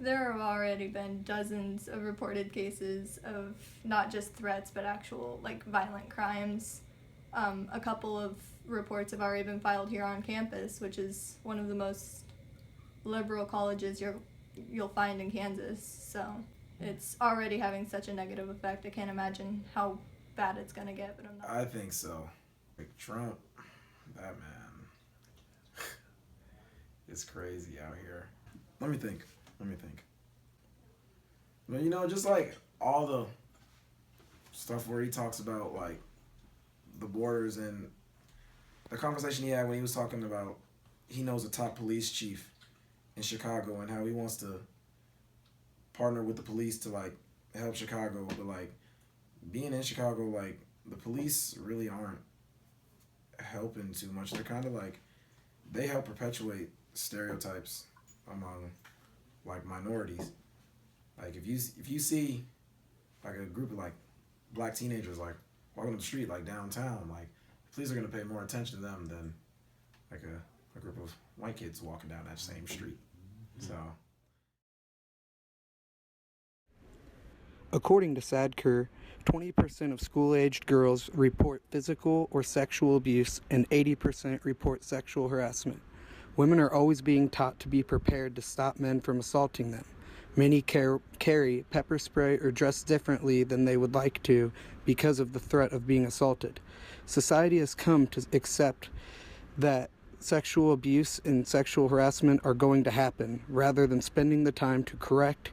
There have already been dozens of reported cases of not just threats but actual violent crimes. A couple of reports have already been filed here on campus, which is one of the most liberal colleges you'll find in Kansas. So it's already having such a negative effect. I can't imagine how bad it's gonna get, but I'm not. I think so. Trump, that man, it's crazy out here. Let me think. But just all the stuff where he talks about the borders and the conversation he had when he was talking about he knows a top police chief in Chicago and how he wants to partner with the police to help Chicago, but being in Chicago, the police really aren't helping too much. They're kind of they help perpetuate stereotypes among minorities. If you see a group of black teenagers walking up the street downtown, the police are gonna pay more attention to them than a group of white kids walking down that same street. So according to Sadker, 20% of school-aged girls report physical or sexual abuse and 80% report sexual harassment. Women are always being taught to be prepared to stop men from assaulting them. Many carry pepper spray or dress differently than they would like to because of the threat of being assaulted. Society has come to accept that sexual abuse and sexual harassment are going to happen, rather than spending the time to correct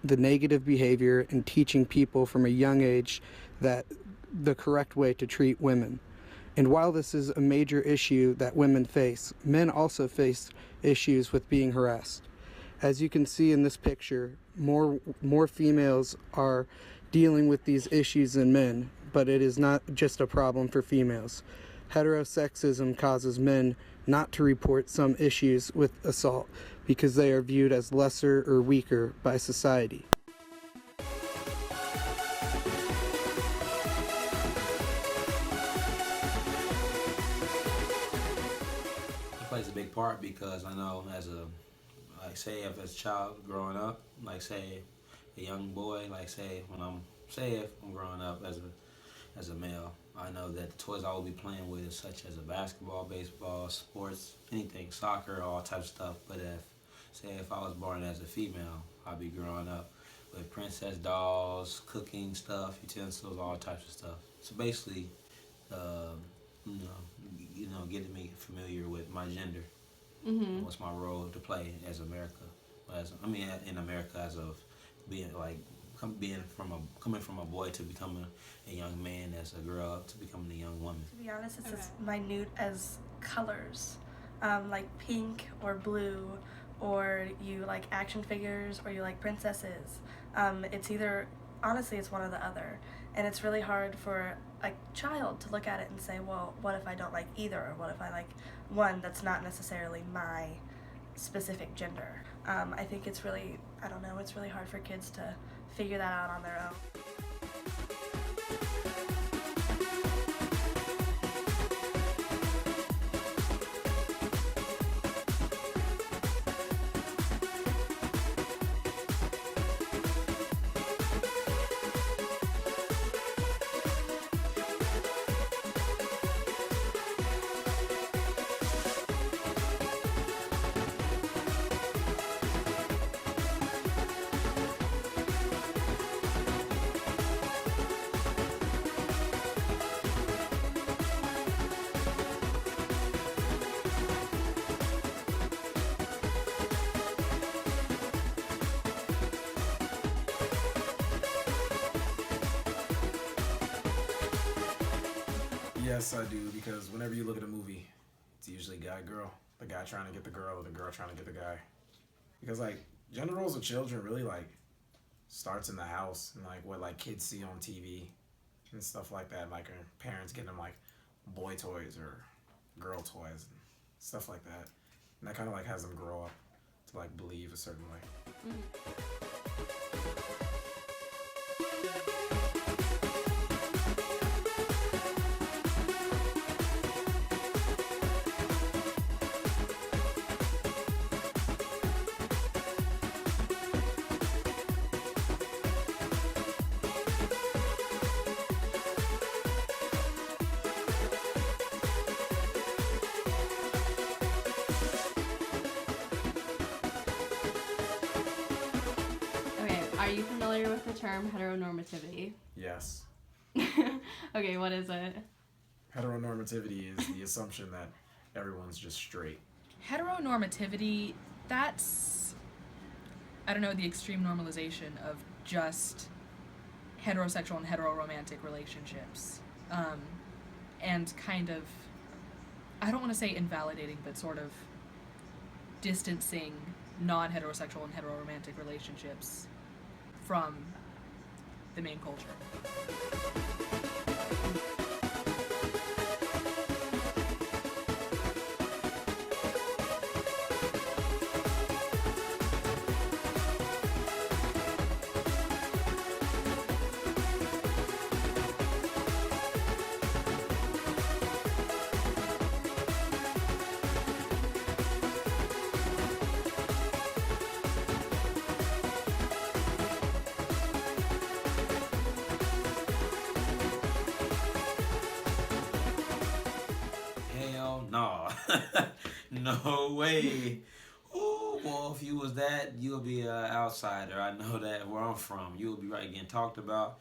the negative behavior and teaching people from a young age that the correct way to treat women. And while this is a major issue that women face, men also face issues with being harassed. As you can see in this picture, more females are dealing with these issues than men, but it is not just a problem for females. Heterosexism causes men not to report some issues with assault because they are viewed as lesser or weaker by society. It plays a big part because I know say if as a child growing up, say a young boy, say if I'm growing up as a male, I know that the toys I will be playing with is such as a basketball, baseball, sports, anything, soccer, all types of stuff. But if I was born as a female, I'd be growing up with princess dolls, cooking stuff, utensils, all types of stuff. So basically, getting me familiar with my gender. Mm-hmm. What's my role to play as America? In America, as of being coming from a boy to becoming a young man, as a girl to becoming a young woman. To be honest, it's as minute as colors, like pink or blue, or you like action figures, or you like princesses. It's either, honestly, it's one or the other. And it's really hard for a child to look at it and say, well, what if I don't like either? Or what if I like one that's not necessarily my specific gender? I think it's really, it's really hard for kids to figure that out on their own. Yes, I do, because whenever you look at a movie, it's usually guy-girl. The guy trying to get the girl, or the girl trying to get the guy. Because, gender roles of children really, starts in the house, and, what, kids see on TV and stuff like that. Parents getting them, boy toys or girl toys and stuff like that. And that kind of, has them grow up to, believe a certain way. familiar with the term heteronormativity? Yes. Okay, what is it? Heteronormativity is the assumption that everyone's just straight. Heteronormativity, that's, I don't know, the extreme normalization of just heterosexual and heteroromantic relationships. And kind of, I don't want to say invalidating, but sort of distancing non-heterosexual and heteroromantic relationships from the main culture. Hell no. No way. Ooh, well, if you was that, you'll be an outsider. I know that where I'm from. You'll be right getting talked about.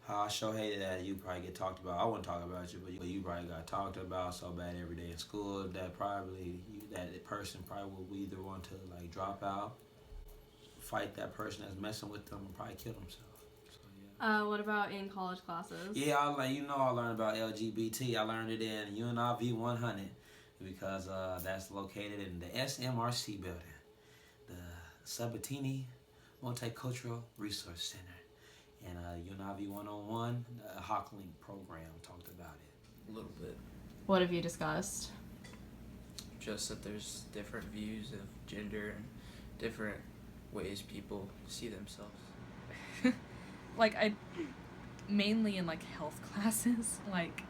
I sure hated that you probably get talked about. I wouldn't talk about you, but you probably got talked about so bad every day in school that probably that person probably will either want to like drop out, fight that person that's messing with them, and probably kill themselves. So, yeah. What about in college classes? Yeah, I learned about LGBT. I learned it in UNIV 100 because that's located in the SMRC building, the Sabatini Multicultural Resource Center. And UNIV 101, the Hawklink program talked about it. A little bit. What have you discussed? Just that there's different views of gender and different ways people see themselves. Like, mainly in like health classes, like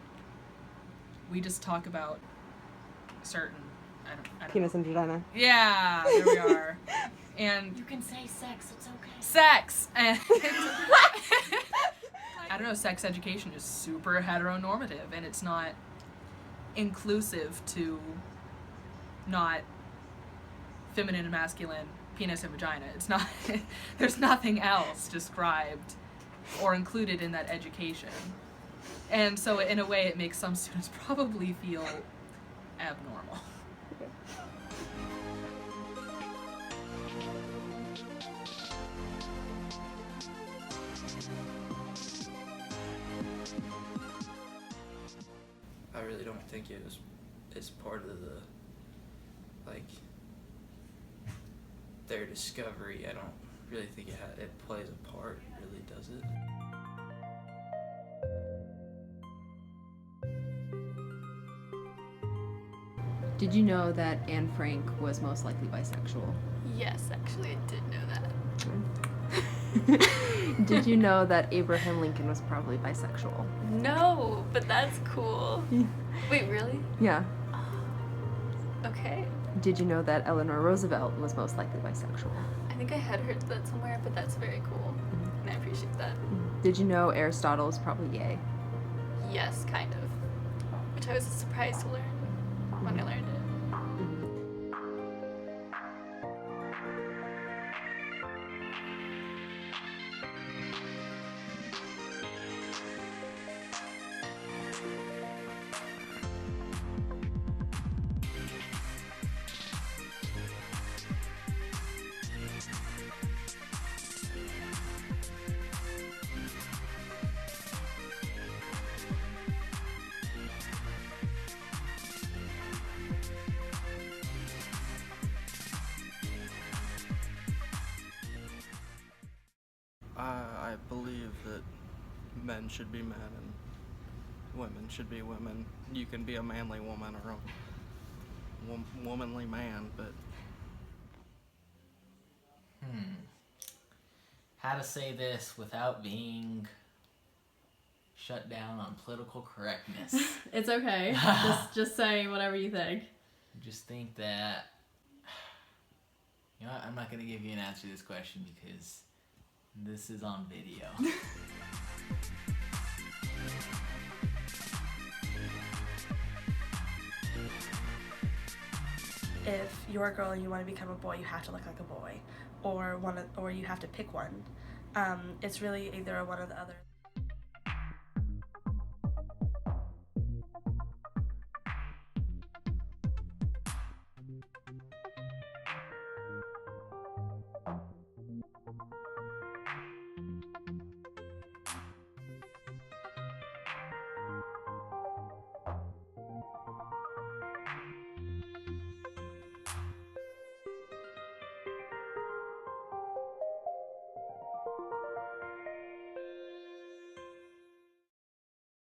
we just talk about certain, I don't Penis know. and vagina. Yeah, there we are. And You can say sex, it's okay. sex and I don't know, sex education is super heteronormative and it's not inclusive to not feminine and masculine, penis and vagina. It's not there's nothing else described or included in that education. And so in a way it makes some students probably feel abnormal. I really don't think it's part of the, like, their discovery. I don't really think it plays a part, really, does it? Did you know that Anne Frank was most likely bisexual? Yes, actually, I did know that. Did you know that Abraham Lincoln was probably bisexual? No, but that's cool. Wait, really? Yeah. Okay. Did you know that Eleanor Roosevelt was most likely bisexual? I think I had heard that somewhere, but that's very cool. And I appreciate that. Did you know Aristotle was probably gay? Yes, kind of. Which I was surprised to learn when I learned it. I believe that men should be men and women should be women. You can be a manly woman or a womanly man, but... How to say this without being shut down on political correctness. It's okay. just say whatever you think. Just think that, you know what, I'm not going to give you an answer to this question because this is on video. If you're a girl and you want to become a boy, you have to look like a boy, or you have to pick one. It's really either one or the other.